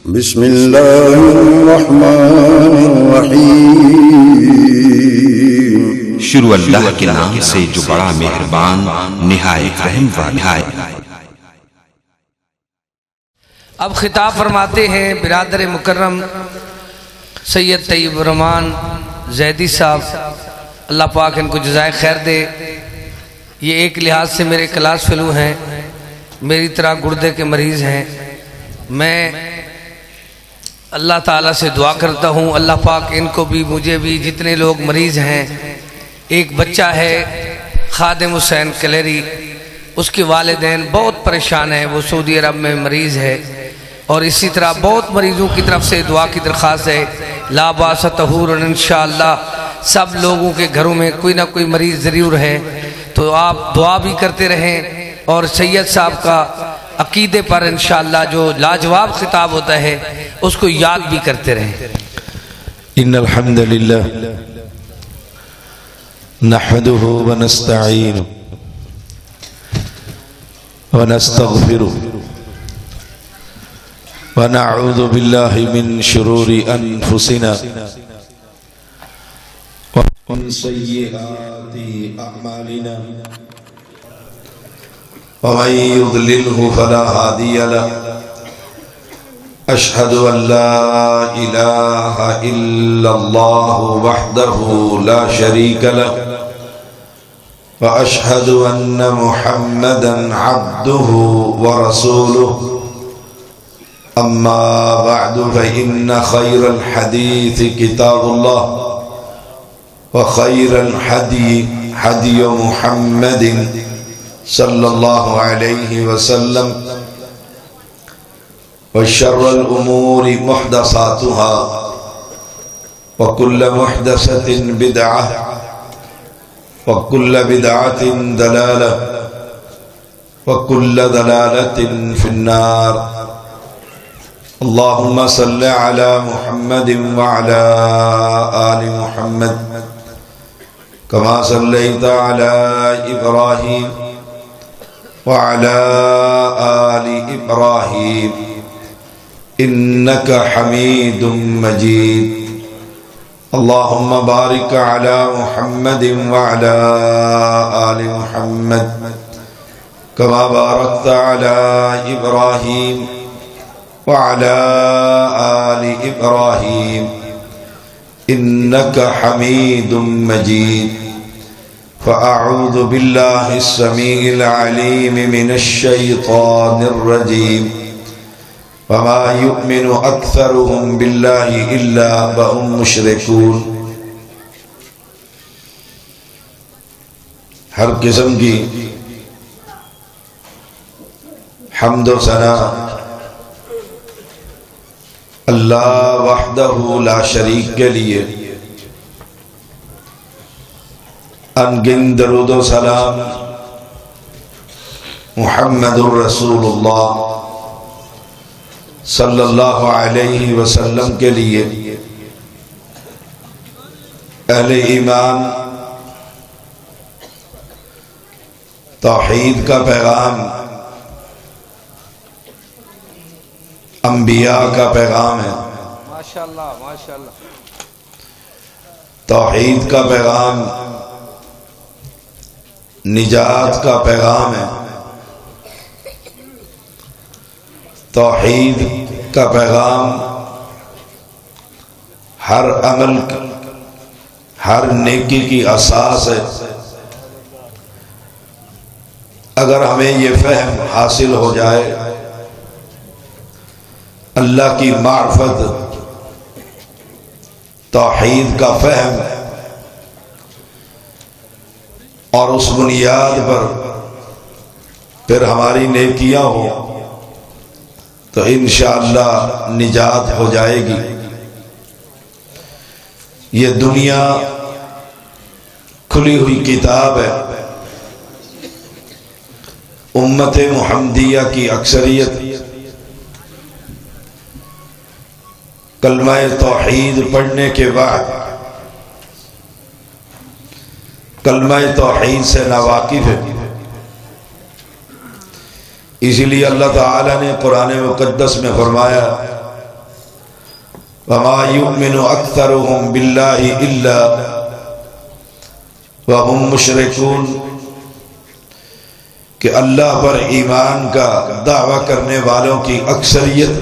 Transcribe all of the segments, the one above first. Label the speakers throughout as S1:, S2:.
S1: بسم اللہ الرحمن الرحیم۔
S2: شروع اللہ کے نام سے جو بڑا مہربان نہایت رحم والا ہے۔
S3: اب خطاب فرماتے ہیں برادر مکرم سید طیب الرحمان زیدی صاحب، اللہ پاک ان کو جزائے خیر دے۔ یہ ایک لحاظ سے میرے کلاس فیلو ہیں، میری طرح گردے کے مریض ہیں۔ میں اللہ تعالیٰ سے دعا کرتا ہوں اللہ پاک ان کو بھی مجھے بھی جتنے لوگ مریض ہیں۔ ایک بچہ ہے خادم حسین کلیری، اس کے والدین بہت پریشان ہیں، وہ سعودی عرب میں مریض ہے، اور اسی طرح بہت مریضوں کی طرف سے دعا کی درخواست ہے۔ لا باس طہور انشاءاللہ سب لوگوں کے گھروں میں کوئی نہ کوئی مریض ضرور ہے، تو آپ دعا بھی کرتے رہیں اور سید صاحب کا عقیدے پر انشاءاللہ جو لاجواب خطاب ہوتا ہے اس کو یاد بھی کرتے رہیں۔
S4: ان الحمد للہ نحمده ونستعینه ونستغفره ونعوذ باللہ من شرور انفسنا ومن سیئات اعمالنا ومن يضلله فلا هادي له أشهد أن لا إله إلا الله وحده لا شريك له وأشهد أن محمدا عبده ورسوله أما بعد فإن خير الحديث كتاب الله وخير الهدي هدي محمد صلی اللہ علیہ وسلم وشر الامور محدثاتها وكل محدثة بدعة وكل بدعة ضلالة وكل ضلالة في النار اللهم صل على محمد وعلى آل محمد كما صليت على إبراهيم وعلى آل إبراهيم إنك حميد مجيد اللهم بارك على محمد وعلى آل محمد كما باركت على إبراهيم وعلى آل إبراهيم إنك حميد مجيد فأعوذ بالله السميع العليم من الشيطان الرجيم وما يؤمن أكثرهم بالله إلا وهم مشركون۔ ہر قسم کی حمد و ثنا اللہ وحدہ لا شریک کے لیے، انگن درود و سلام محمد الرسول اللہ صلی اللہ علیہ وسلم کے لیے۔ اہل ایمان توحید کا پیغام انبیاء کا پیغام ہے،
S3: ماشاءاللہ ماشاءاللہ۔
S4: توحید کا پیغام نجات کا پیغام ہے، توحید کا پیغام ہر عمل ہر نیکی کی اساس ہے۔ اگر ہمیں یہ فہم حاصل ہو جائے اللہ کی معرفت، توحید کا فہم، اور اس بنیاد پر پھر ہماری نیکیاں ہوں تو انشاءاللہ نجات ہو جائے گی۔ یہ دنیا کھلی ہوئی کتاب ہے، امت محمدیہ کی اکثریت کلمہ توحید پڑھنے کے بعد کلمہ توحید سے ناواقف ہے۔ اسی لیے اللہ تعالی نے قرآن مقدس میں فرمایا وما یؤمن اکثرهم باللہ الا وهم مشرکون، کہ اللہ پر ایمان کا دعویٰ کرنے والوں کی اکثریت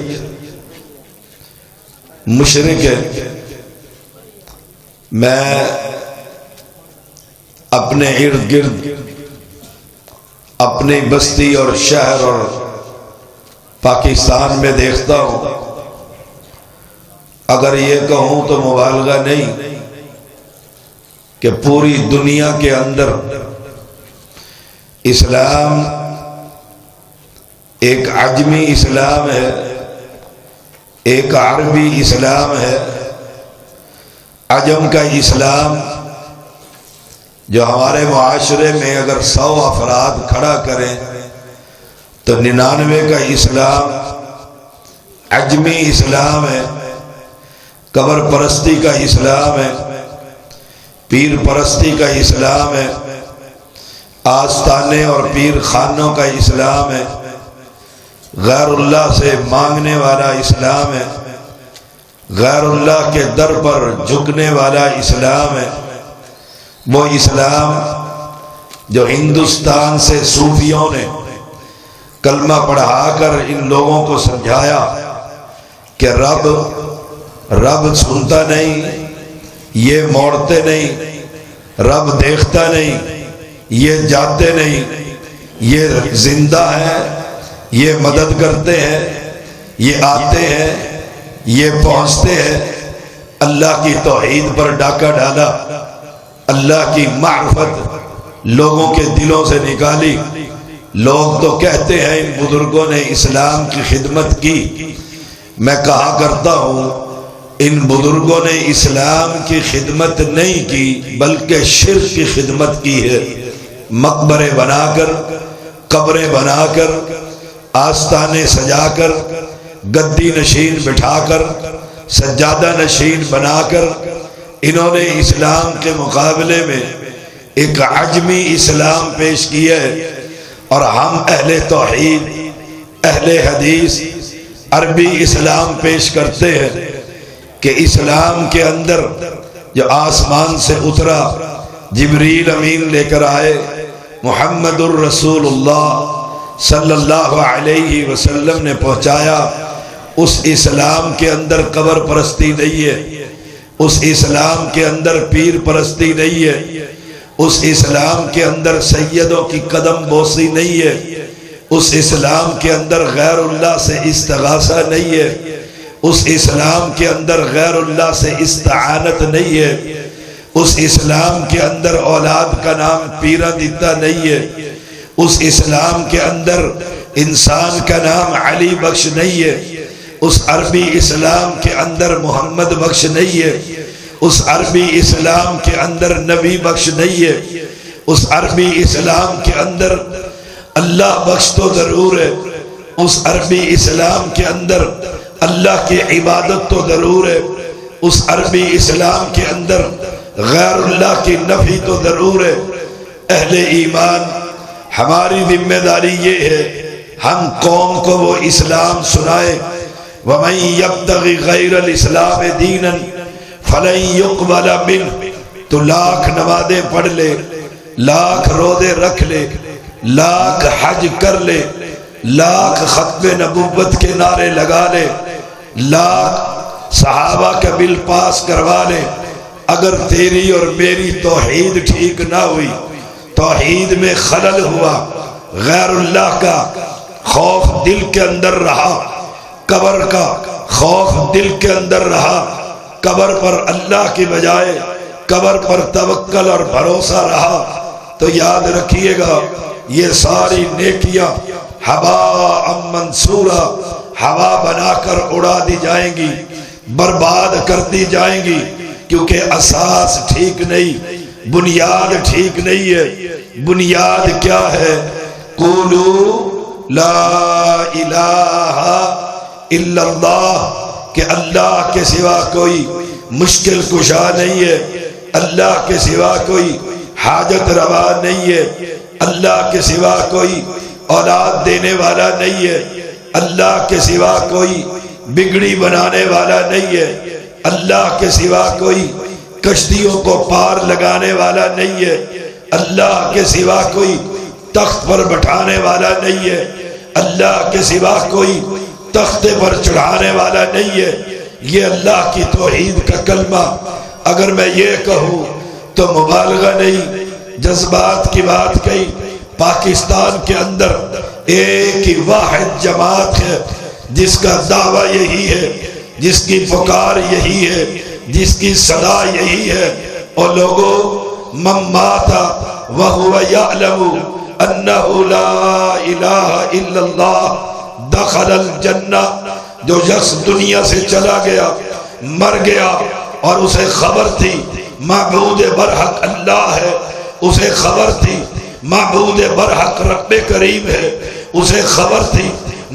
S4: مشرک ہے۔ میں اپنے ارد گرد اپنی بستی اور شہر اور پاکستان میں دیکھتا ہوں، اگر یہ کہوں تو مبالغہ نہیں کہ پوری دنیا کے اندر اسلام ایک عجمی اسلام ہے، ایک عربی اسلام ہے۔ عجم کا اسلام جو ہمارے معاشرے میں اگر 100 افراد کھڑا کریں تو 99 کا اسلام عجمی اسلام ہے، قبر پرستی کا اسلام ہے، پیر پرستی کا اسلام ہے، آستانے اور پیر خانوں کا اسلام ہے، غیر اللہ سے مانگنے والا اسلام ہے، غیر اللہ کے در پر جھکنے والا اسلام ہے۔ وہ اسلام جو ہندوستان سے صوفیوں نے کلمہ پڑھا کر ان لوگوں کو سمجھایا کہ رب سنتا نہیں، یہ موڑتے نہیں، رب دیکھتا نہیں، یہ جاتے نہیں، یہ زندہ ہے، یہ مدد کرتے ہیں، یہ آتے ہیں، یہ پہنچتے ہیں۔ اللہ کی توحید پر ڈاکہ ڈالا، اللہ کی معرفت لوگوں کے دلوں سے نکالی۔ لوگ تو کہتے ہیں ان بزرگوں نے اسلام کی خدمت کی، میں کہا کرتا ہوں ان بزرگوں نے اسلام کی خدمت نہیں کی بلکہ شرک کی خدمت کی ہے۔ مقبرے بنا کر، قبریں بنا کر، آستانے سجا کر، گدی نشین بٹھا کر، سجادہ نشین بنا کر انہوں نے اسلام کے مقابلے میں ایک عجمی اسلام پیش کیا ہے۔ اور ہم اہل توحید، اہل حدیث عربی اسلام پیش کرتے ہیں کہ اسلام کے اندر جو آسمان سے اترا، جبریل امین لے کر آئے، محمد الرسول اللہ صلی اللہ علیہ وسلم نے پہنچایا، اس اسلام کے اندر قبر پرستی نہیں ہے، اس اسلام کے اندر پیر پرستی نہیں ہے، اس اسلام کے اندر سیدوں کی قدم بوسی نہیں ہے، اس اسلام کے اندر غیر اللہ سے استغاثہ نہیں ہے، اس اسلام کے اندر غیر اللہ سے استعانت نہیں ہے، اس اسلام کے اندر اولاد کا نام پیرا دیتا نہیں ہے، اس اسلام کے اندر انسان کا نام علی بخش نہیں ہے، اس عربی اسلام کے اندر محمد بخش نہیں ہے، اس عربی اسلام کے اندر نبی بخش نہیں ہے، اس عربی اسلام کے اندر اللہ بخش تو ضرور ہے، اس عربی اسلام کے اندر اللہ کی عبادت تو ضرور ہے، اس عربی اسلام کے اندر غیر اللہ کی نفی تو ضرور ہے۔ اہل ایمان ہماری ذمہ داری یہ ہے ہم قوم کو وہ اسلام سنائے۔ وَمَن يَبْتَغِ غَيْرَ الْإِسْلَامِ دِينًا فَلَن يُقْبَلَ مِنْهُ، تو لاکھ نمازیں پڑھ لے، لاکھ روزے رکھ لے، لاکھ حج کر لے، لاکھ ختم نبوت کے نعرے لگا لے، لاکھ صحابہ کا بل پاس کروا لے، اگر تیری اور میری توحید ٹھیک نہ ہوئی، توحید میں خلل ہوا، غیر اللہ کا خوف دل کے اندر رہا، قبر کا خوف دل کے اندر رہا، قبر پر اللہ کی بجائے قبر پر توکل اور بھروسہ رہا، تو یاد رکھیے گا یہ ساری نیکیاں ہوا منصورہ، ہوا بنا کر اڑا دی جائیں گی، برباد کر دی جائیں گی، کیونکہ اساس ٹھیک نہیں، بنیاد ٹھیک نہیں ہے۔ بنیاد کیا ہے؟ قولوا لا الہ الا اللہ، کہ اللہ کے سوا کوئی مشکل کشا نہیں ہے، اللہ کے سوا کوئی حاجت روا نہیں ہے، اللہ کے سوا کوئی اولاد دینے والا نہیں ہے، اللہ کے سوا کوئی بگڑی بنانے والا نہیں ہے، اللہ کے سوا کوئی کشتیوں کو پار لگانے والا نہیں ہے، اللہ کے سوا کوئی تخت پر بٹھانے والا نہیں ہے، اللہ کے سوا کوئی تختے پر چڑھانے والا نہیں ہے۔ یہ اللہ کی توحید کا کلمہ اگر میں یہ کہوں تو مبالغہ نہیں، جذبات کی بات کہی۔ پاکستان کے اندر ایک ہی واحد جماعت ہے جس کا دعویٰ یہی ہے، جس کی پکار یہی ہے، جس کی صدا یہی ہے، اور لوگوں من مات وہو یعلم انہ لا الہ الا اللہ دخل الجنہ، جو شخص دنیا سے چلا گیا، مر گیا اور اسے خبر تھی معبود برحق اللہ ہے، اسے خبر تھی معبود برحق رب کریم ہے، اسے خبر تھی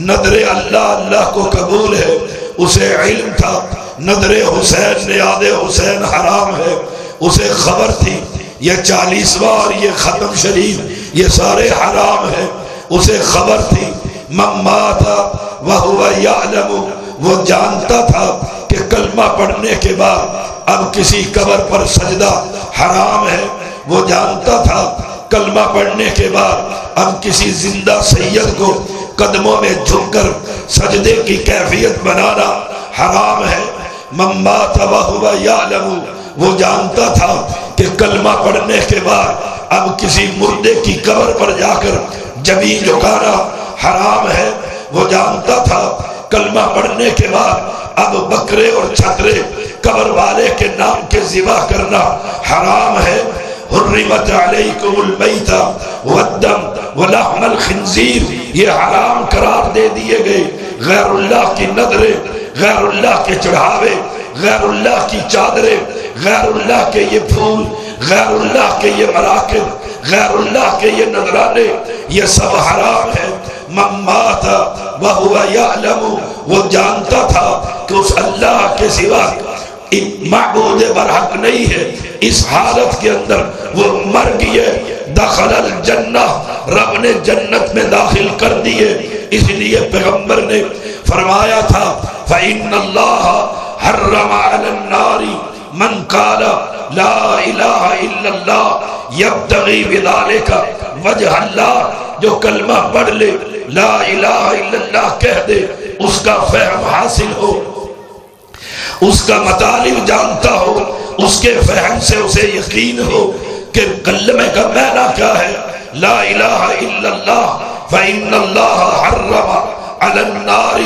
S4: نظر اللہ اللہ کو قبول ہے، اسے علم تھا نظر حسین نیاد حسین حرام ہے، اسے خبر تھی یہ 40واں اور یہ ختم شریف یہ سارے حرام ہیں، اسے خبر تھی من مات وہو یعلم، وہ جانتا تھا کہ کلمہ پڑھنے کے بعد اب کسی قبر پر سجدہ حرام ہے، وہ جانتا تھا کلمہ پڑھنے کے بعد اب کسی زندہ سید کو قدموں میں جھک کر سجدے کی کیفیت بنانا حرام ہے۔ من مات وہو یعلم، وہ جانتا تھا کہ کلمہ پڑھنے کے بعد اب کسی مردے کی قبر پر جا کر جبین جھکانا حرام ہے، وہ جانتا تھا کلمہ پڑھنے کے بعد اب بکرے اور چھترے قبر والے کے نام کے ذبح کرنا حرام ہے۔ حرمت علیکم المیتۃ والدم ولحم الخنزیر، یہ حرام قرار دے دیے گئے۔ غیر اللہ کی نظریں، غیر اللہ کے چڑھاوے، غیر اللہ کی چادریں، غیر اللہ کے یہ پھول، غیر اللہ کے یہ مراکب، غیر اللہ کے یہ نذرانے، یہ سب حرام ہے۔ من مات وہو یعلم، وہ جانتا تھا کہ اس اللہ کے سوا معبود برحق نہیں ہے، اس حالت کے اندر وہ مر گئے۔ دخل الجنہ، رب نے جنت میں داخل کر دیے، اس لیے پیغمبر نے فرمایا تھا فإن اللہ حرم علی النار من قال لا الہ الا اللہ یبتغی بذالک وجہ اللہ، جو کلمہ پڑھ لے لا الہ الا اللہ کہہ دے، اس کا فہم حاصل ہو، اس کا مطالب جانتا ہو، اس کے فہم سے اسے یقین ہو کہ کلمے کا معنی کیا ہے، لا الہ الا اللہ، فإن اللہ حرم علی النار،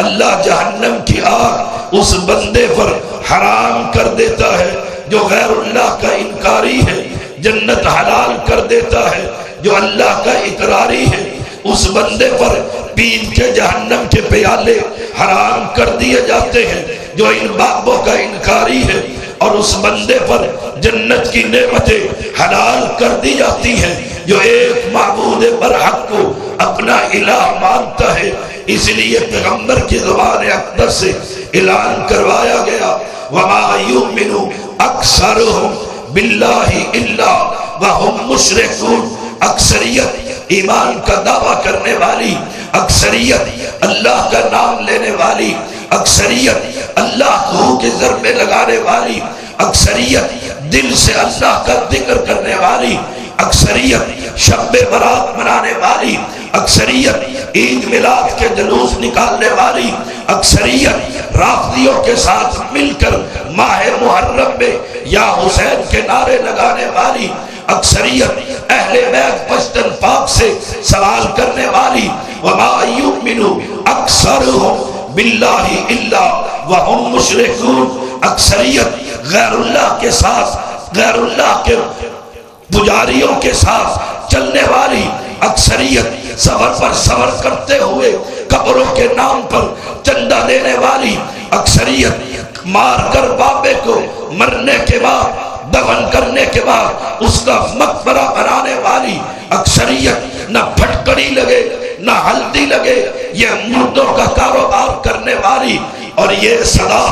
S4: اللہ جہنم کی آگ اس بندے پر حرام کر دیتا ہے جو غیر اللہ کا انکاری ہے، جنت حلال کر دیتا ہے جو اللہ کا اقراری ہے، اس بندے پر پین کے جہنم کے پیالے حرام کر دیے جاتے ہیں جو ان بابوں کا انکاری ہے، اور اس بندے پر جنت کی نعمتیں حلال کر دی جاتی ہیں جو ایک معبود برحق کو اپنا الہ مانتا ہے۔ اس لیے پیغمبر کی زبان اقدس سے اعلان کروایا گیا وَمَا يُؤْمِنُ أَكْثَرُهُمْ بِاللَّهِ إِلَّا وَهُمْ مُشْرِكُونَ، اکثریت ایمان کا دعویٰ کرنے والی، اکثریت اللہ کا نام لینے والی، اکثریت اللہ کو کے ضربے لگانے والی، اکثریت دل سے اللہ کا ذکر کرنے والی، اکثریت شب برات منانے والی، اکثریت عید میلاد کے جلوس نکالنے والی، اکثریت رافضیوں کے ساتھ مل کر ماہ محرم میں یا حسین کے نعرے لگانے والی، اکثریت اہل بیت پشتن پاک سے سوال کرنے والی، وَمَا يُؤْمِنُ أَكْثَرُهُمْ بِاللَّهِ إِلَّا وَهُمْ مُشْرِكُونَ، اکثریت غیر اللہ کے ساتھ، غیر اللہ کے پجاریوں کے ساتھ چلنے والی، اکثریت سفر پر سفر کرتے ہوئے قبروں کے نام پر چندہ دینے والی، اکثریت مار کر بابے کو مرنے کے بعد دفن کرنے کے بعد اس کا مقبرہ بنانے والی، اکثریت نہ پھٹکڑی لگے نہ ہلدی لگے، یہ مردوں کا کاروبار کرنے والی، اور یہ صدا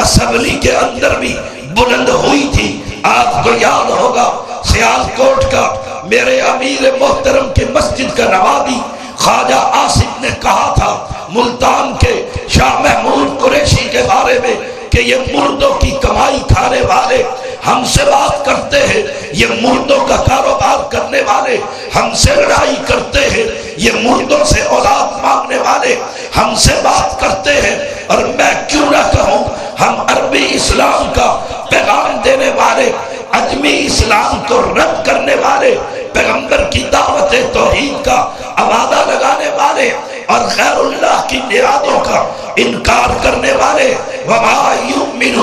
S4: اسمبلی کے اندر بھی بلند ہوئی تھی۔ آپ کو یاد ہوگا سیالکوٹ کا میرے امیر محترم کے مسجد کا نوابی خواجہ آصف نے کہا تھا ملتان کے شاہ محمود قریشی کے بارے میں کہ کہ یہ مردوں کی کمائی کھانے والے ہم سے بات کرتے ہیں، یہ مردوں کا کاروبار کرنے والے ہم سے لڑائی کرتے ہیں، یہ مردوں سے اولاد مانگنے والے ہم سے بات کرتے ہیں، اور میں کیوں نہ کہوں ہم عربی اسلام کا پیغام دینے والے، عجمی اسلام کو رد کرنے والے، پیغمبر کی دعوت توحید کا آوازہ لگانے والے اور غیر اللہ کی نرادوں کا انکار کرنے والے، وَمَا يُؤْمِنُ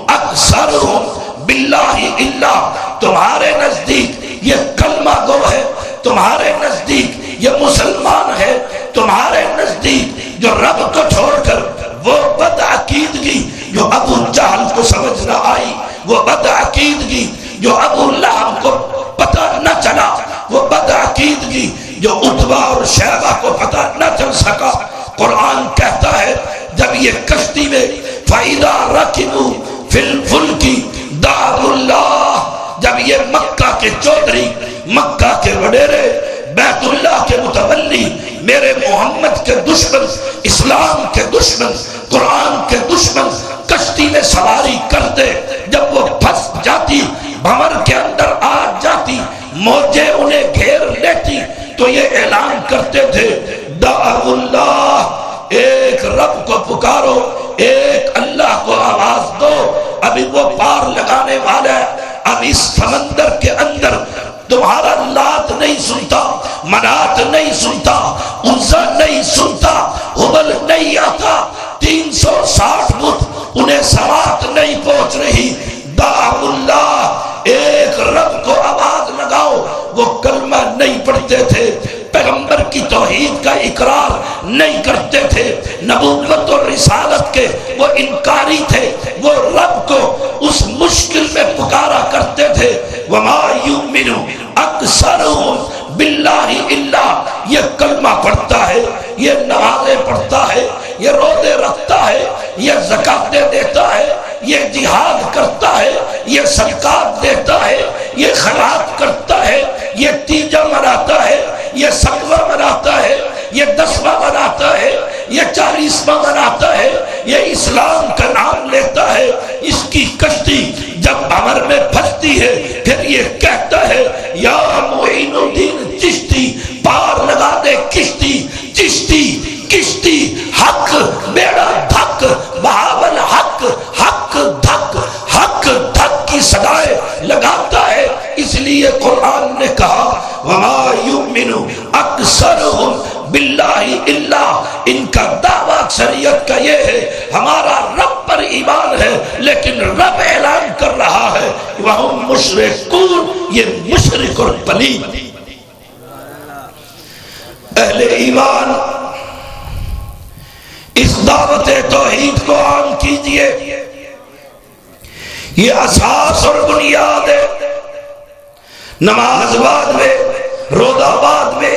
S4: أَكْثَرُهُمْ بِاللَّهِ إِلَّا، تمہارے نزدیک یہ کلمہ گو ہے، تمہارے نزدیک یہ مسلمان ہے، تمہارے نزدیک جو رب کو چھوڑ کر وہ بد عقیدگی جو ابو جہل کو سمجھ نہ آئی، وہ بد عقیدگی جو ابو لہب کو پتہ نہ چلا، وہ بد عقیدگی جو عتبہ اور شیبہ کو پتہ نہ چل سکا، قرآن کہتا ہے جب یہ کشتی میں فَإِذَا رَكِبُوا فِي الْفُلْكِ دَعَوُا اللَّهَ، جب یہ مکہ کے چودھری، مکہ کے وڈیرے، بیت اللہ کے متولی، میرے محمد کے دشمن، اسلام کے دشمن، قرآن کے دشمن کشتی میں سواری کرتے، جب وہ پھنس جاتی، بھنور کے اندر آ جاتی، موجیں انہیں گھیر لیتی، تو یہ اعلان کرتے تھے دعوا اللہ، ایک رب کو پکارو، ایک اللہ کو آواز دو، ابھی وہ پار لگانے والا ہے، اب اس سمندر کے اندر تمہارا لات نہیں سنتا، منات نہیں سنتا، عزا نہیں سنتا، حبل نہیں آتا، 360 بت انہیں سماعت نہیں پہنچ رہی، دعوا اللہ، ایک رب کو آواز لگاؤ، وہ کلمہ نہیں پڑھتے تھے، پیغمبر کی توحید کا اقرار نہیں کرتے تھے، نبوت اور رسالت کے وہ انکاری تھے، وہ رب کو اس مشکل میں پکارا کرتے تھے، وَمَا يُؤْمِنُ أَكْثَرُهُمْ بِاللَّهِ إِلَّا، یہ کلمہ پڑھتا ہے، یہ نمازیں پڑھتا ہے، یہ روزے رکھتا ہے، یہ زکاتیں دیتا ہے، یہ جہاد کرتا ہے، یہ صدقات دیتا ہے، یہ خیرات کرتا ہے، یہ تیجا مناتا ہے، یہ ستواں مناتا ہے، یہ 10واں مناتا ہے، یہ 40واں مناتا ہے، یہ اسلام کا نام لیتا ہے، اس کی کشتی جب بھنور میں پھنستی ہے پھر یہ کہتا ہے یا معین الدین چشتی، پار لگا دے کشتی، چشتی کشتی، حق بیڑا دھک، بہاول حق، حق دھک، حق دھک کی صدائیں لگاتا ہے، اس لیے قرآن نے کہا وَمَا يُؤْمِنُ أَكْثَرُهُمْ بِاللَّهِ إِلَّا، ان کا دعویٰ اکثریت کا یہ ہے ہمارا رب پر ایمان ہے، لیکن رب اعلان کر رہا ہے وَهُمْ مُشْرِكُونَ، یہ مشرک اور پلید۔ اہل ایمان اس دعوت توحید کو عام کیجئے، یہ اساس اور بنیاد ہے، نماز بعد میں، روزہ بعد میں،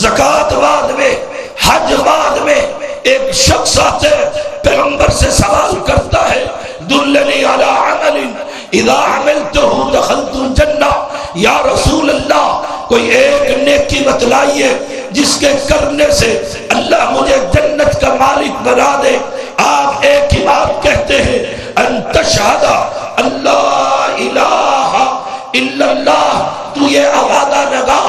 S4: زکوٰۃ بعد میں، حج بعد میں، ایک شخص آتے پیغمبر سے سوال کرتا ہے دلنی علی عمل اذا عملته دخلت الجنہ، یا رسول اللہ کوئی ایک نیکی بتلائیے جس کے کرنے سے اللہ مجھے جنت کا مالک بنا دے۔ آپ ایک ہی بات کہتے ہیں ان تشہد اللہ الہ الا اللہ، تو یہ آوازہ لگا،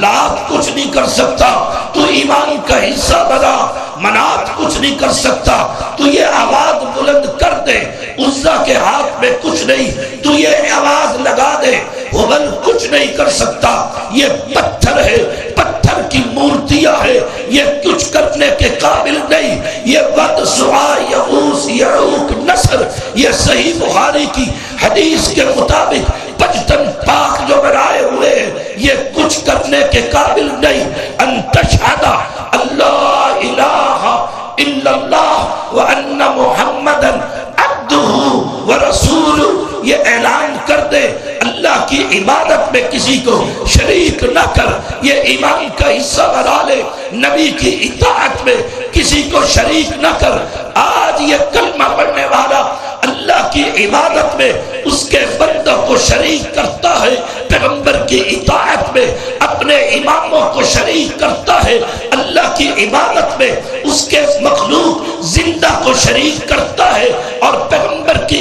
S4: لات کچھ نہیں کر سکتا، تو ایمان کا حصہ بنا، منات کچھ نہیں کر سکتا، تو یہ آواز بلند کر دے، عزا کے ہاتھ میں کچھ نہیں، تو یہ آواز لگا دے، حبل کچھ نہیں کر سکتا، یہ پتھر ہے، پتھر کی مورتیاں ہے، یہ کچھ کرنے کے قابل نہیں، یہ ود سعا یغوث یعوق نصر، یہ صحیح بخاری کی حدیث کے مطابق پجتن پاک جو بنائے ہوئے ہیں، یہ کچھ کرنے کے قابل نہیں۔ ان تشہد اللہ الہ الا اللہ وان محمدا عبدہ ورسولہ، یہ اعلان کر دے اللہ کی عبادت میں کسی کو شریک نہ کر، یہ ایمان کا حصہ بنا لے، نبی کی اطاعت میں کسی کو شریک نہ کر۔ آج یہ کلمہ پڑھنے والا اللہ کی عبادت میں اس کے بندوں کو شریک کرتا ہے، پیغمبر کی اطاعت میں اپنے اماموں کو شریک کرتا ہے، اللہ کی عبادت میں اس کے مخلوق زندہ کو شریک کرتا ہے، اور پیغمبر کی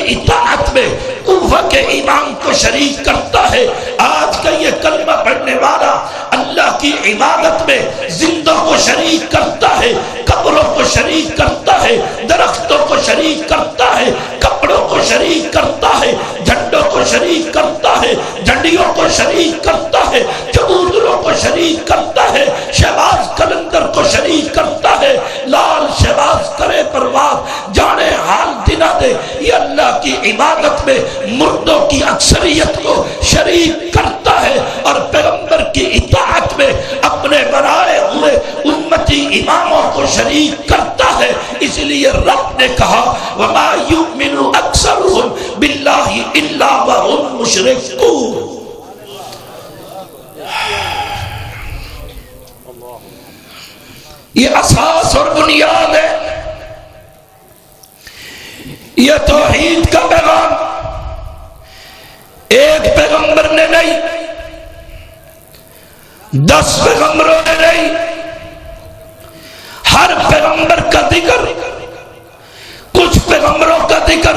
S4: شریک کرتا ہے. آج کا یہ کلمہ پڑھنے والا اللہ کی عبادت میں زندوں کو شریک کرتا ہے، قبروں کو شریک کرتا ہے، درختوں کو شریک کرتا ہے، کپڑوں کو شریک کرتا ہے، جھنڈوں کو شریک کرتا ہے، جھنڈیوں کو شریک کرتا ہے، کبوتروں کو شریک کرتا ہے، شہباز کلندر کو شریک کرتا ہے. لال شہباز کرے پرواز جانے حال دنا دے، یہ اللہ کی عبادت میں مردوں کی اکثریت کو شریک کرتا ہے اور پیغمبر کی اطاعت میں اپنے بنائے ہوئے امتی اماموں کو شریک کرتا ہے. اس لیے رب نے کہا وَمَا يُؤْمِنُ أَكْثَرُهُمْ بِاللَّهِ إِلَّا وَهُمْ مُشْرِكُونَ. یہ اساس اور بنیاد ہے. یہ توحید کا پیغام ایک پیغمبر نے نہیں، 10 پیغمبروں نے نہیں، ہر پیغمبر کا ذکر، کچھ پیغمبروں کا ذکر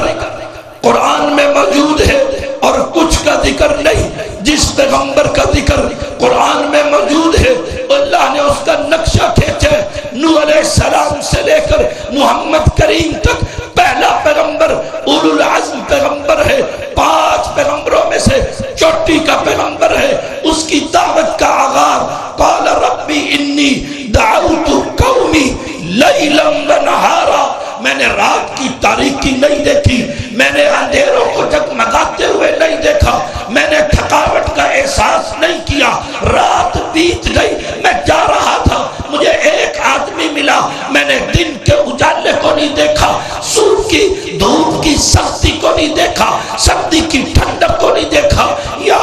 S4: قرآن میں موجود ہے اور کچھ کا ذکر نہیں. جس پیغمبر کا ذکر قرآن میں موجود ہے اللہ نے اس کا نقشہ کھینچا. نوح علیہ السلام سے لے کر محمد کریم تک پہلا پیغمبر اولو العزم پیغمبر ہے. 5 پیغمبروں میں سے چوٹی کا پیغمبر ہے. اس کی دعوت کا آغاز قال ربی انی دعوت قومی لیلا ونہارا. میں نے رات کی تاریکی نہیں دیکھی، میں نے اندھیروں کو جگمگاتے ہوئے نہیں دیکھا، میں نے تھکاوٹ کا احساس نہیں کیا. رات بیت گئی، میں جا رہا تھا، مجھے ایک آدمی ملا، میں نے دن کے اجالے کو نہیں دیکھا، صبح کی دھوپ کی سختی کو نہیں دیکھا، سردی کی ٹھنڈک کو نہیں دیکھا. یا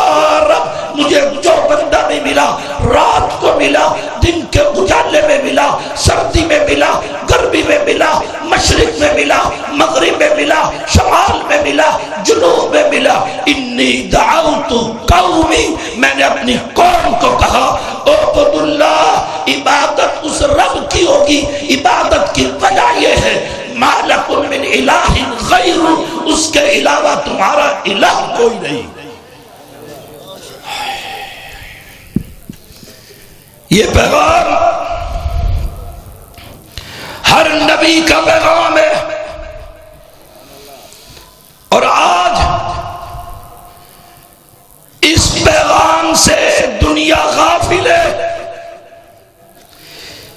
S4: رب مجھے جو بندہ بھی ملا، رات کو ملا، دن کے اجالے میں ملا، سردی میں ملا، گرمی میں ملا، مشرق میں ملا، مغرب میں ملا، شمال میں ملا، جنوب میں ملا. انی دعوت قومی، میں نے اپنی قوم کو کہا اعبد اللہ، عبادت اس رب کی ہوگی. عبادت کی وجہ یہ ہے ما لکم من الہ غیر، اس کے علاوہ تمہارا الہ کوئی نہیں. یہ پیغام ہر نبی کا پیغام ہے. اور آج اس پیغام سے دنیا غافل ہے.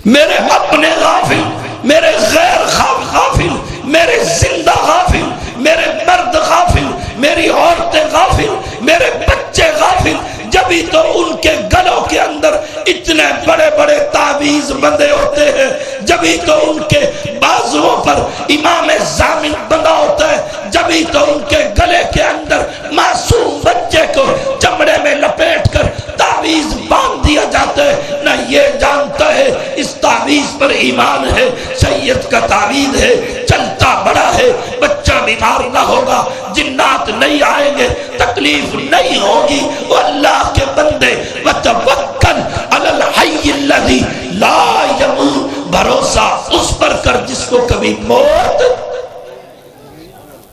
S4: میرے اپنے غافل، میرے غیر غافل، میرے زندہ غافل، میرے مرد غافل، میری عورتیں غافل، میرے بچے غافل. جبھی تو ان کے گلوں کے اندر اتنے بڑے بڑے تعویذ بندے ہوتے ہیں، جبھی تو ان کے بازوؤں پر امام ضامن بندہ ہوتا ہے، جبھی تو ان کے گلے کے اندر معصوم بچے کو چمڑے میں لپیٹ کر تعویذ باندھ دیا جاتا ہے. نہ یہ جانتا ہے اس تعویذ پر ایمان ہے، سید کا تعویذ ہے، چلتا بڑا ہے، بچہ بیمار نہ ہوگا، جنات نہیں آئیں گے، تکلیف نہیں ہوگی. وہ اللہ کے بندے وتوکل علی الحی الذی لا یموت، بھروسہ اس پر کر جس کو کبھی موت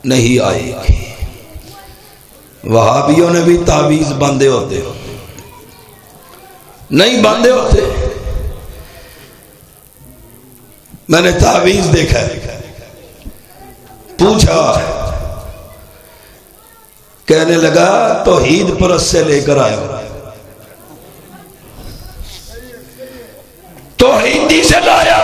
S4: نہیں آئے گی. وہابیوں نے بھی تعویذ باندھے ہوتے، نہیں باندھے ہوتے. میں نے تعویذ دیکھا ہے، پوچھا، کہنے لگا توحید پرست سے لے کر آیا، توحیدی سے لایا.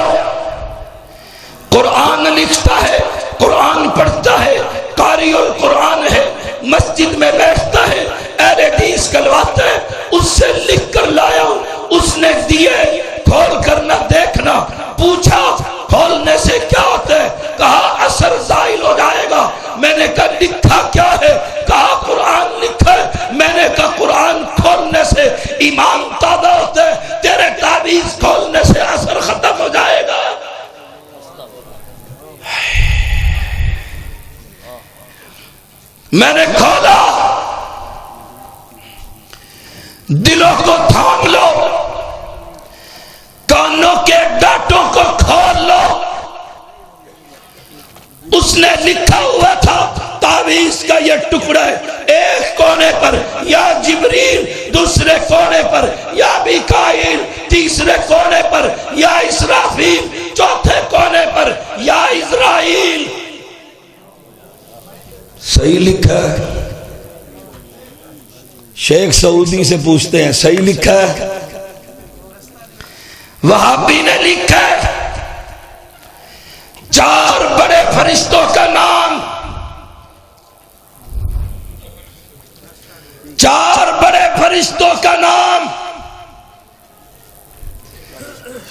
S4: قرآن لکھتا ہے، قرآن پڑھتا ہے، قاری القرآن ہے، مسجد میں بیٹھتا ہے، اہل حدیث کلواتا ہے، اس سے لکھ کر لایا. اس نے دیے، کھول کر نہ دیکھنا. پوچھا کھولنے سے کیا ہوتا ہے؟ کہا اثر زائل ہو جائے گا. میں نے کہا لکھا کیا ہے؟ کہا قرآن لکھا ہے. میں نے کہا قرآن کھولنے سے ایمان تازہ ہوتا ہے، تیرے تعویذ کھولنے سے اثر ختم ہو جائے گا. میں نے کھولا، دلوں کو تھام لو، کانوں کے ڈاٹوں کو کھول لو. اس نے لکھا ہوا تھا تعویذ کا یہ ٹکڑا ہے، ایک کونے پر یا جبریل، دوسرے کونے پر یا میکائیل، تیسرے کونے پر یا اسرافیل، چوتھے کونے پر یا اسرائیل۔ صحیح لکھا ہے؟ شیخ سعودی سے پوچھتے ہیں صحیح لکھا ہے؟ وہابی نے لکھا ہے 4 بڑے فرشتوں کا نام، 4 بڑے فرشتوں کا نام،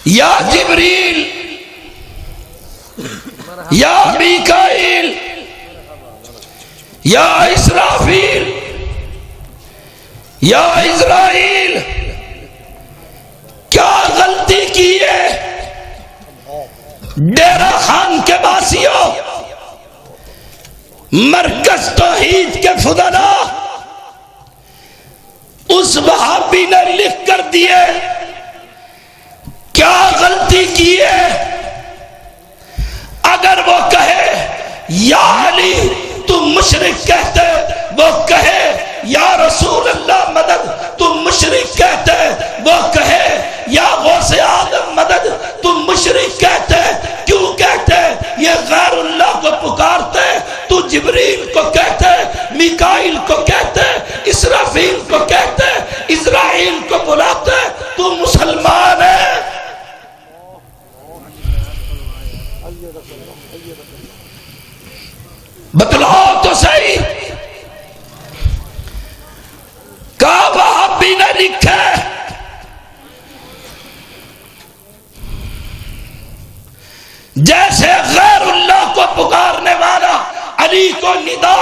S4: یا جبریل، یا میکائیل، یا اسرافیل، یا اسرائیل۔ کیا غلطی کی ہے ڈیرہ خان کے باسیوں، مرکز توحید کے فضلاء؟ اس وہابی نے لکھ کر دیے، کیا غلطی کی ہے؟ اگر وہ کہے یا علی تم مشرک کہتے، وہ کہے یا رسول اللہ مدد تم مشرک کہتے، وہ کہے یا غوث اعظم مدد تم مشرک کہتے، کیوں کہتے؟ یہ غیر اللہ کو پکارتے، تو جبریل کو کہتے، میکائیل کو کہتے، اسرافیل کو کہتے، اسرائیل کو بلاتے، تو مسلمان ہے۔ بتلاؤ تو صحیح، کہا وہابی نے لکھا جیسے غیر اللہ کو پکارنے والا، علی کو ندا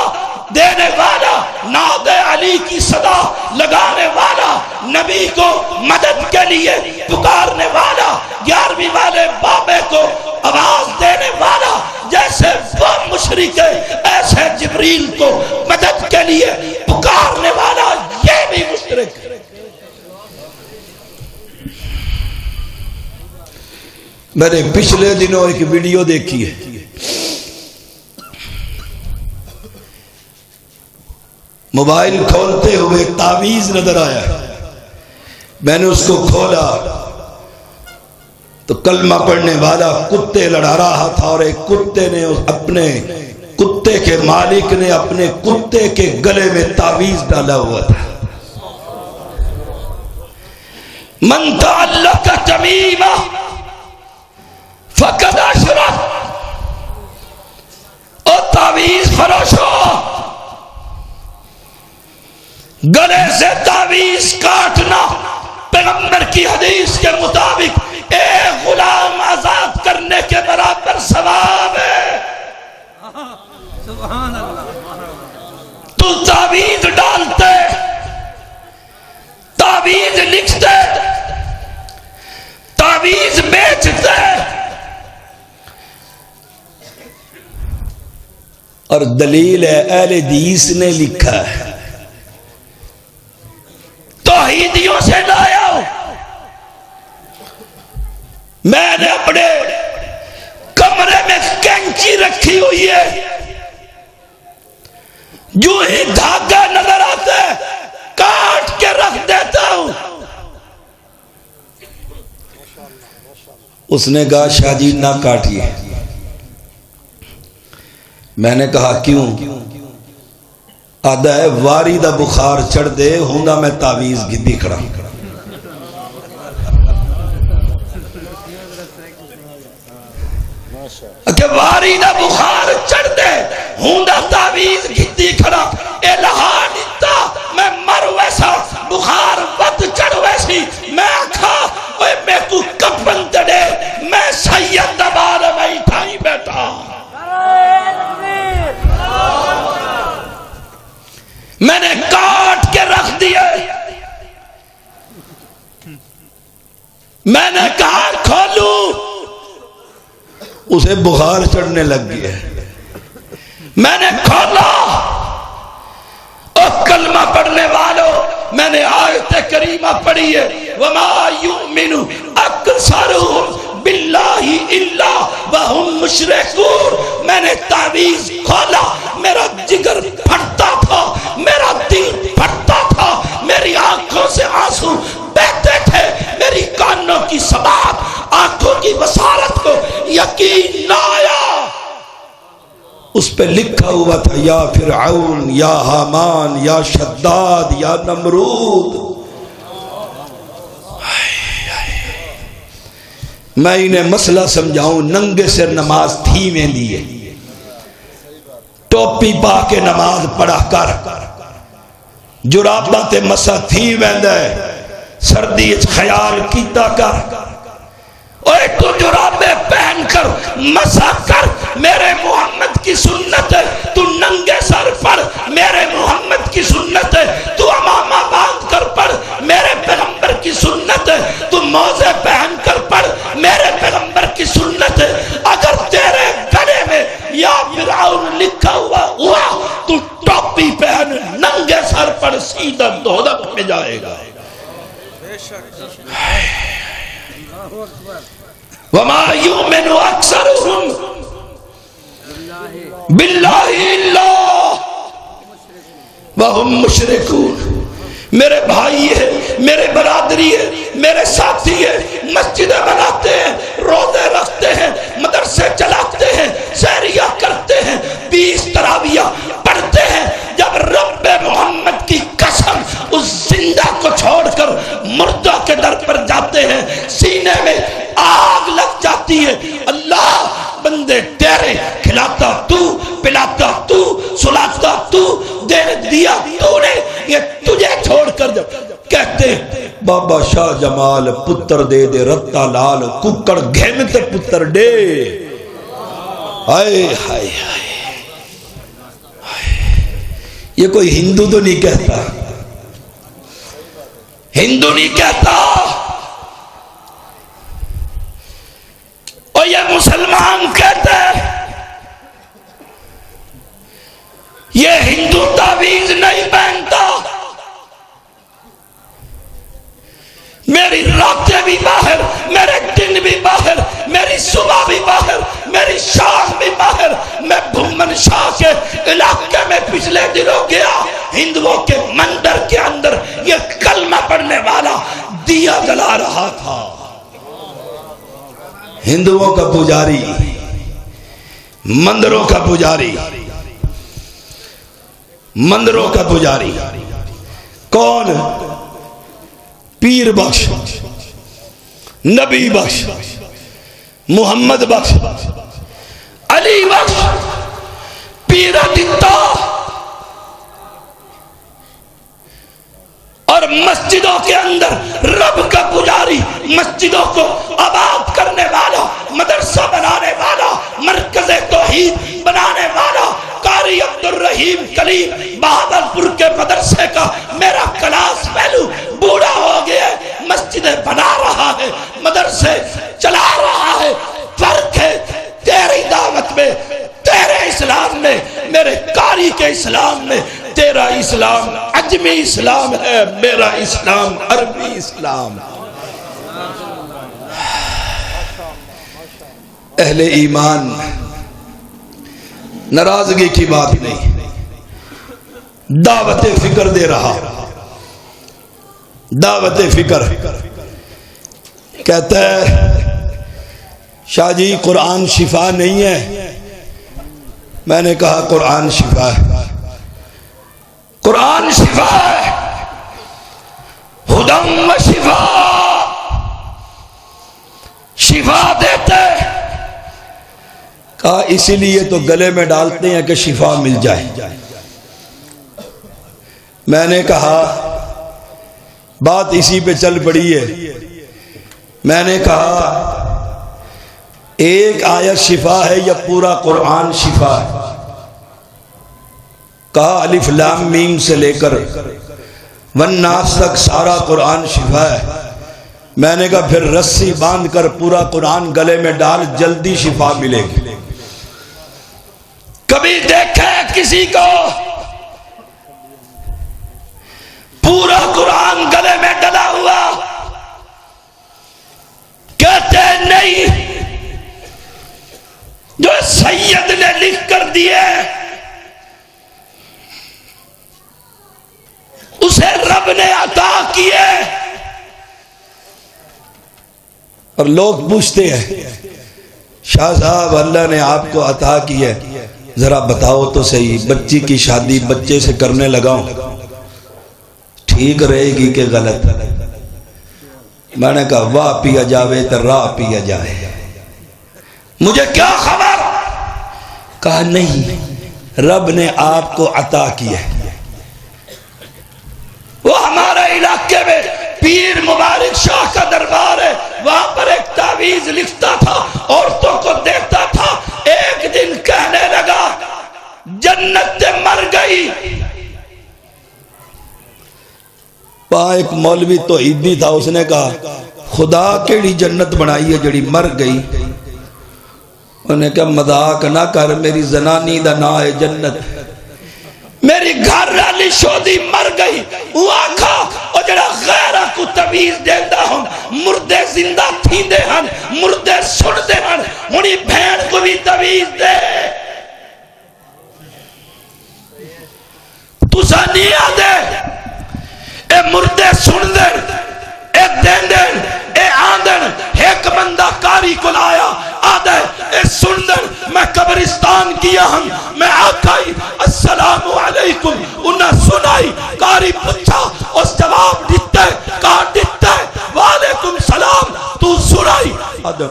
S4: دینے والا، ناد علی کی صدا لگانے والا، نبی کو مدد کے لیے پکارنے والا، 11ویں والے بابے کو آواز دینے والا، جیسے وہ مشرک ہے ایسے جبریل کو مدد کے لیے پکارنے والا یہ بھی مشرک ہے۔ میں نے پچھلے دنوں ایک ویڈیو دیکھی ہے، موبائل کھولتے ہوئے تعویذ نظر آیا، میں نے اس کو کھولا تو کلمہ پڑھنے والا کتے لڑا رہا تھا، اور ایک کتے نے اپنے کتے کے مالک نے اپنے کتے کے گلے میں تعویذ ڈالا ہوا تھا۔ من تعلق تمیمہ فقد اشرک، اور تعویذ فروشو، گلے سے تعویذ کاٹنا پیغمبر کی حدیث کے مطابق ایک غلام آزاد کرنے کے برابر ثواب ہے۔ سبحان اللہ۔ تو تعویذ ڈالتے، تعویذ لکھتے، تعویذ بیچتے، اور دلیل ہے اہل حدیث نے لکھا ہے، توحیدیوں سے لایا ہوں۔ میں نے اپنے کمرے میں کینچی رکھی ہوئی ہے، جو ہی دھاگا نظر آتا ہے کاٹ کے رکھ دیتا ہوں۔ اس نے کہا شاہ جی نہ کاٹیے۔ میں نے کہا کیوں؟ آدھا ہے واری دا بخار چڑھ دے ہوندا میں تعویذ گدی کھڑا۔ کہ واری دا بخار چڑھ دے ہوندا تعویذ گدی کھڑا، اے لہا دیتا میں مر ویسا بخار ود چڑھ ویسی، میں آکھا اوے میں کو کپن دڑے میں سید دبار میں اٹھائی بیٹھا۔ میں نے کاٹ کے رکھ دیے، میں نے کہا کھولوں، اسے بخار چڑھنے لگ گیا۔ میں نے کھولا، اور کلمہ پڑھنے والوں میں نے آیت کریمہ پڑھی ہے، وَمَا يُؤْمِنُ أَكْثَرُهُمْ بِاللَّهِ إِلَّا وَهُمْ مُشْرِكُونَ۔ میں نے تعویذ کھولا، میرا جگر پھٹتا تھا، میرا دل پھٹتا یقین نہ آیا، اس پہ لکھا ہوا تھا یا فرعون یا حامان یا شداد یا نمرود۔ میں انہیں مسئلہ سمجھاؤں، ننگے سے نماز تھی میں لیے، ٹوپی پا کے نماز پڑھا کر، جراباں تے مسا تھی ویندے، سردی خیال کیتا کر، اوے تو جرابے پہن کر مسا کر، میرے محمد کی سنت ہے، تو ننگے سر پڑھ، میرے محمد کی سنت ہے، تو امامہ باندھ کر پڑھ، میرے پیغمبر کی سنت ہے، تو موزے پہن کر پڑھ، میرے پیغمبر کی سنت ہے۔ اگر تیرے گلے میں یا فرعون لکھا ہوا تو ٹوپی پہن، ننگے سر پر سیدھا دوزخ میں جائے گا۔ وَمَا يُؤْمِنُ أَكْثَرُهُمْ بِاللَّهِ إِلَّا وَهُمْ مُشْرِكُونَ۔ میرے بھائی ہے، میرے برادری ہے، میرے ساتھی ہے، مسجدیں بناتے ہیں، روزے رکھتے ہیں، مدرسے چلاتے ہیں، سحریہ کرتے ہیں، 20 تراویح پڑھتے ہیں، جب رب محمد کی قسم اس زندہ کو چھوڑ کر مردہ کے در پر جاتے ہیں، سینے میں آگ لگ جاتی ہے۔ اللہ بندے تیرے، کھلاتا تو، پلاتا تو، سلاتا تو، دیا تو نے، یہ تجھے چھوڑ کر جب کہتے بابا شاہ جمال پتر دے دے رتا لال ککڑ گھنتے پتر دے، آئے ہائے ہائے، یہ کوئی ہندو تو نہیں کہتا، ہندو نہیں کہتا، اور یہ مسلمان کہتے ہیں۔ یہ ہندو تعویذ نہیں پہنتا، میری راتیں بھی باہر، میرے دن بھی باہر، میری صبح بھی باہر، میری شام بھی باہر۔ میں بھومن شاہ کے علاقے میں پچھلے دنوں گیا، ہندوؤں کے مندر کے اندر یہ کلمہ پڑھنے والا دیا جلا رہا تھا، ہندوؤں کا پجاری، مندروں کا پجاری، مندروں کا پجاری کون؟ پیر بخش، نبی بخش، محمد بخش، علی بخش، پیر دتا، اور مسجدوں کے اندر رب کا پجاری، مسجدوں کو آباد کرنے والا، مدرسہ بنانے والا، مرکز توحید بنانے والا، قاری عبدالرحیم کلیم بہادرپور کے مدرسے کا میرا کلاس فیلو بوڑھا ہو گیا ہے، مسجدیں بنا رہا ہے، مدرسے چلا رہا ہے۔ فرق ہے تیری دعوت میں، تیرے اسلام میں، میرے قاری کے اسلام میں۔ تیرا اسلام عجمی اسلام ہے، میرا اسلام عربی اسلام۔ اہل ایمان، ناراضگی کی بات نہیں، دعوت فکر دے رہا، دعوت فکر کہتا ہے شاہ جی قرآن شفا نہیں ہے۔ میں نے کہا قرآن شفا ہے، قرآن شفا ہے، ہدی و شفا، شفا دیتے۔ کہا اسی لیے تو گلے میں ڈالتے ہیں کہ شفا مل جائے۔ میں نے کہا بات اسی پہ چل پڑی ہے، میں نے کہا ایک آیت شفا ہے یا پورا قرآن شفا ہے؟ کہا الف لام میم سے لے کر والناس تک سارا قرآن شفا ہے۔ میں نے کہا پھر رسی باندھ کر پورا قرآن گلے میں ڈال، جلدی شفا ملے گی۔ کبھی دیکھے کسی کو پورا قرآن گلے میں ڈلا ہوا؟ کہتے نہیں، جو سید نے لکھ کر دیے اسے رب نے عطا کیے۔ اور لوگ پوچھتے ہیں شاہ صاحب اللہ نے آپ کو عطا کی ہے، ذرا بتاؤ تو صحیح، بچی کی شادی بچے سے کرنے لگاؤں ٹھیک رہے گی کہ غلط؟ میں نے کہا واہ پیا جاوے تو راہ پیا جائے، مجھے کیا خبر؟ کہا نہیں، رب نے آپ کو عطا کی ہے۔ وہ ہمارے علاقے میں پیر مبارک شاہ کا دربار ہے، وہاں پر ایک تعویذ لکھتا تھا، عورتوں کو دیتا تھا۔ ایک دن کہنے لگا جنت مر گئی۔ وہاں ایک مولوی تو عیدی تھا، اس نے کہا خدا کیڑی جنت بنائی ہے جڑی مر گئی؟ انہوں نے کہا مذاق نہ کر، میری زنانی دا نا ہے جنت، میری گھر والی شودی مر گئی۔ وہ آکھا اور جڑا غیرہ کو تعویذ دیندہ ہوں، مردے زندہ تھیندے ہن، مردے سن دے ہن، ہونی بھین کو بھی تعویذ دے۔ تو سانیہ دے، اے مردے سن دے، اے دین دے، اے آندن، ایک بندہ کاری کو لایا آدھے اے سن دے، میں قبرستان کیا ہم، میں آکھائی السلام علیکم، انہاں سنائی، کاری پچھا، اس جواب دیتے، کہا دیتے، وعلیکم سلام، تو سنائی آدھے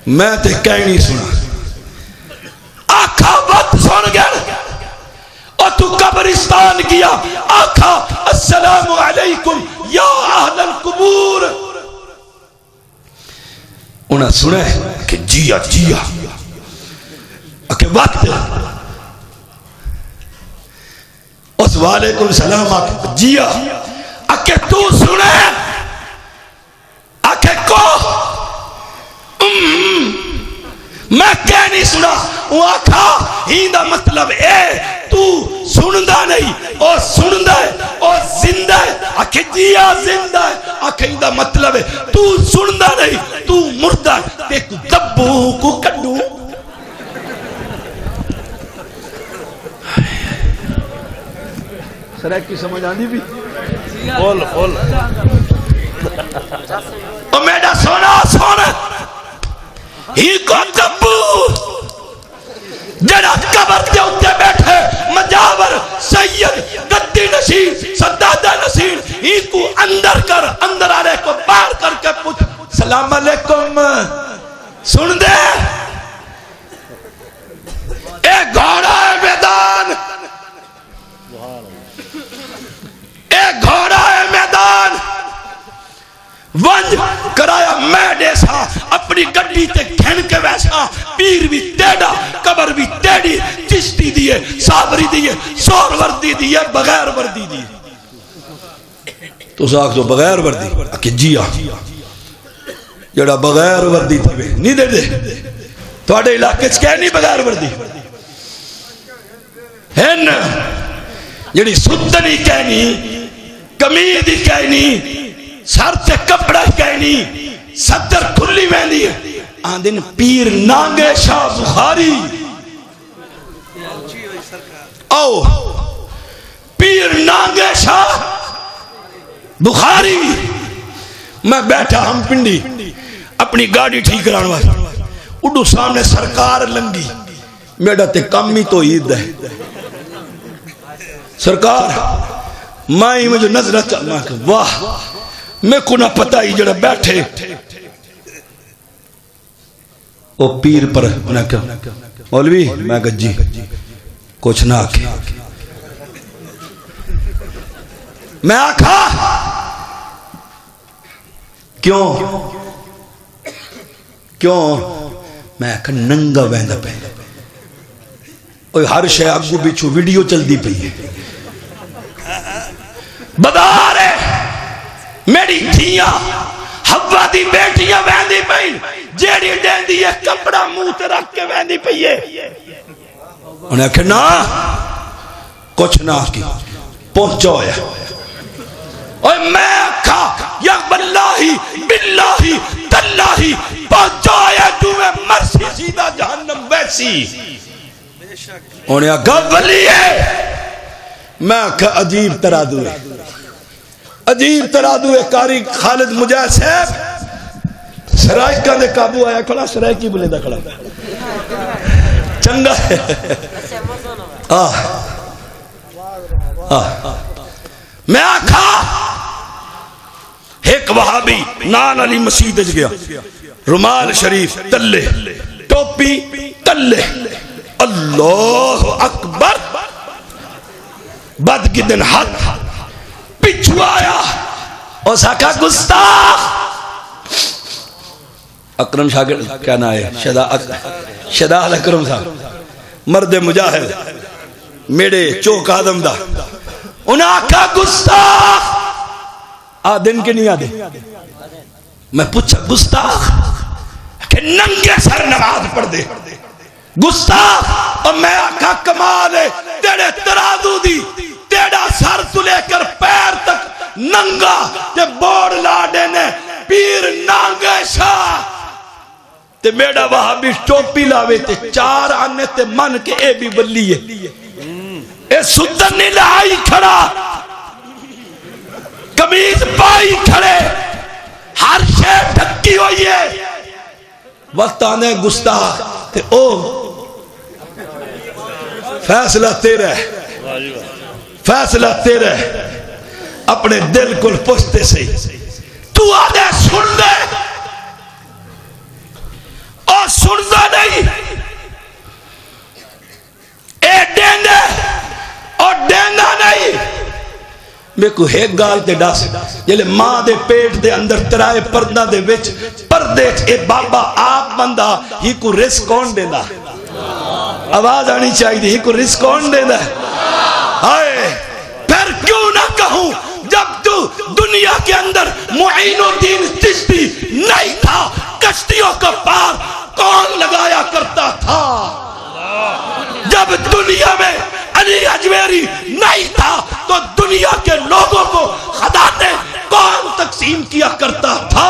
S4: میں تے کہیں نہیں سنا، آکھا وقت سن گئے اور تو قبرستان کیا، آکھا السلام علیکم یا اہل القبور۔ انہاں سنے کہ جیا جیا، کہ وقت اس وعلیکم السلام آکھا جیا، کہ تو سنے آکھے کو میں کہہ نہیں سنا۔ وہ آکھا ہی دا مطلب اے تو سندہ نہیں، اور سندہ ہے اور زندہ ہے، آکھے جیا زندہ ہے، آکھے ہی دا مطلب ہے تو سندہ نہیں، تو مردہ ہے، تے کو دبو کو کڈو۔ سرائک کی سمجھ آنی بھی بول بول او میڈا سونا سونا ہی کو دبو جڑا قبر دے اتے بیٹھے مجاور سید گدی نشین سدادہ نشین ہی کو اندر کر، اندر آنے کو باہر کر کے پوچھ سلام علیکم سن دے، اے گھوڑا ہے میدان، اے گھوڑا ہے میدان، ونج کرایا میں دیسا اپنی گڈی تے گھن کے ویسا، پیر بھی تیڑا قبر بھی تیڑی، چشتی دیئے صابری دیئے سور وردی دیئے بغیر وردی دیئے۔ تو ساکھ تو بغیر وردی کہ جیا جڑا بغیر وردی تھی بے نہیں دے دے تو آڑے علاقے چکے نہیں بغیر وردی ہن جڑی سدنی کہنی کمیدی کہنی سر تے کپڑا کہنی صدر کھلی مہندی ہے آندن پیر نانگے شاہ بخاری او پیر نانگے شاہ بخاری میں بیٹھا ہم پنڈی اپنی گاڑی ٹھیک کران واسطے اڈو سامنے سرکار لنگی میڈا تے کم ہی تو عید ہے سرکار مائی میں جو نظر چلنا کہ واہ میں کو نہ پتہ ہی جڑا بیٹھے وہ پیر پر انہیں کہا مولوی میں کہا جی کچھ نہ آکے میں آکھا کیوں میں آکھا ننگا ویندہ پہ ہر شے آگو بیچو ویڈیو چل دی پئی ہے بدار ہے میری دھیاں حوا دی بیٹیاں ویندی پئی جیڑی دین دی ہے کپڑا منہ تے رکھ کے ویندی پئی ہے انہیں کہا نا کچھ نہ کی پہنچو ہے اور میں کہا یا باللہ تاللہ پہنچو ہے تمہیں مرسی سیدھا جہنم ویسی انہیں کہا ولی ہے میں کہا عجیب ترادو ہے عجیب ترادو کاری خالد مجاہد صاحب سرائکہ دے قابو آیا کھڑا سرائکی بلے دا کھڑا چنگا ہے میں آکھا ایک وہابی نان علی مسجد گیا رومال شریف تلے ٹوپی تلے اللہ اکبر بد کی دن حد پچھو آیا اور ساکھا گستاخ اکرم شاگرد کیا نا ہے شدا اکرم صاحب مرد مجاہد میرے چوک آدم دا انہاں آکھا گستاخ آدن کے نہیں آدھے میں پوچھا گستاخ کہ ننگے سر نماز پڑھ دے گستاخ اور میں آکھا کمال ہے تیرے ترازو دی تیڑا سر تو لے کر پیر تک ننگا تے بوڑ لاڑے نے پیر نانگے شاہ تے میڑا وہاں بھی ٹوپی لاوے تے چار آنے تے من کے اے بھی بلی ہے اے سدن نہیں لائی کھڑا کمیز پائی کھڑے ہر شے ڈھکی ہوئی ہے وقت آنے گستاخ تے او فیصلہ تیرا ہے فیصلہ تیرا ہے اپنے دل کو پوچھتے سے تو آنے سن دے اور سن دے نہیں اے ڈیندے اور ڈیندہ نہیں میں کو ایک گال تے ڈاس جلے ماں دے پیٹ دے اندر ترائے پردہ دے وچ پردے اے بابا آپ بندہ ہی کو رزق کون دینا آواز آنی چاہیے دی ہی کو رزق کون دینا ہائے پھر کیوں نہ کہوں جب تو دنیا کے اندر معین الدین چشتی نہیں تھا کشتیوں کا پار کون لگایا کرتا تھا جب دنیا میں علی اجمیری نہیں تھا تو دنیا کے لوگوں کو خزانے کون تقسیم کیا کرتا تھا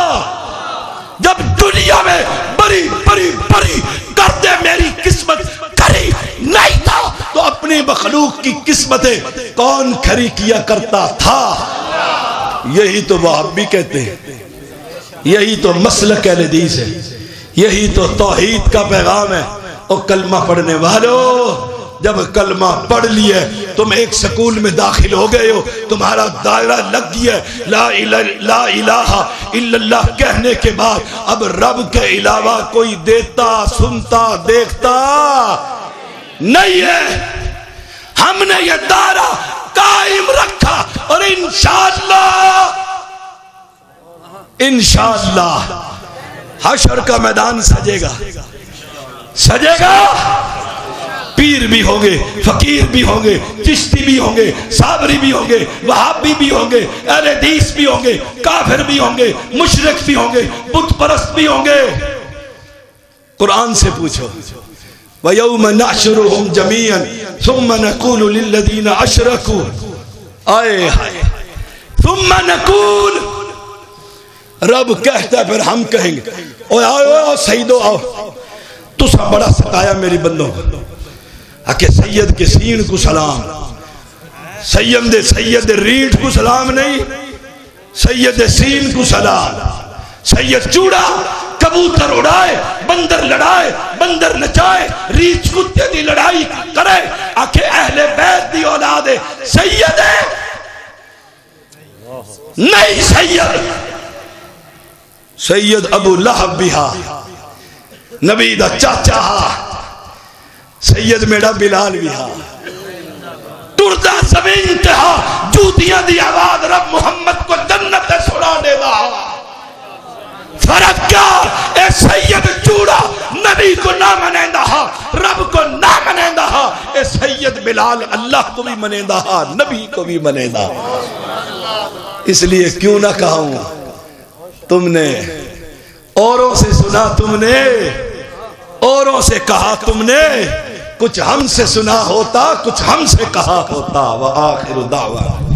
S4: جب دنیا میں بڑی بڑی بڑی کردے میری قسمت کھری نہیں تھا تو اپنی مخلوق کی قسمتیں کون کھری کیا کرتا تھا یہی تو وہابی کہتے ہیں یہی تو مسلک اہل حدیث ہے یہی تو توحید کا پیغام ہے اور کلمہ پڑھنے والوں جب کلمہ پڑھ لیے تم ایک سکول میں داخل ہو گئے ہو تمہارا دائرہ لگ گیا لا الہ الا اللہ کہنے کے بعد اب رب کے علاوہ کوئی دیتا سنتا دیکھتا نہیں ہے ہم نے یہ دائرہ قائم رکھا اور انشاءاللہ حشر کا میدان سجے گا پیر بھی ہوں گے فقیر بھی ہوں گے چشتی بھی ہوں گے صابری بھی ہوں گے وہابی بھی ہوں گے اہل حدیث بھی ہوں گے کافر بھی ہوں گے مشرک بھی ہوں گے بت پرست بھی ہوں گے قرآن سے پوچھو وَيَوْمَ نَحْشُرُهُمْ جَمِيعًا ثُمَّ نَقُولُ لِلَّذِينَ أَشْرَكُوا آئے ثُمَّ نَقُولُ رب کہتا ہے پھر ہم کہیں گے اوہ آؤ سیدو آؤ تو سا بڑا ستایا میری بندوں کہ سید کے سین کو سلام سید ریٹ کو سلام نہیں سید سین کو سلام سید چوڑا کبوتر اڑائے بندر لڑائے بندر نچائے ریچھ کتے دی لڑائی کرے آکھے اہل بیت دی اولاد سید ہے نہیں سید ابو لہب بھی ہا نبی دا چاچا ہا سید میڑا بلال بھی ہا ٹردہ زمین تہا جوتیاں دی آواز رب محمد کو جنت سڑانے دا فرق کیا اے سید چوڑا نبی کو نہ منیندہ ہا رب کو نہ منیندہ ہا اے سید بلال اللہ کو بھی منیندہ ہا نبی کو بھی منیندہ اس لیے کیوں نہ کہوں تم نے اوروں سے سنا تم نے اوروں سے کہا تم نے کچھ ہم سے سنا ہوتا کچھ ہم سے کہا ہوتا وآخر دعویٰ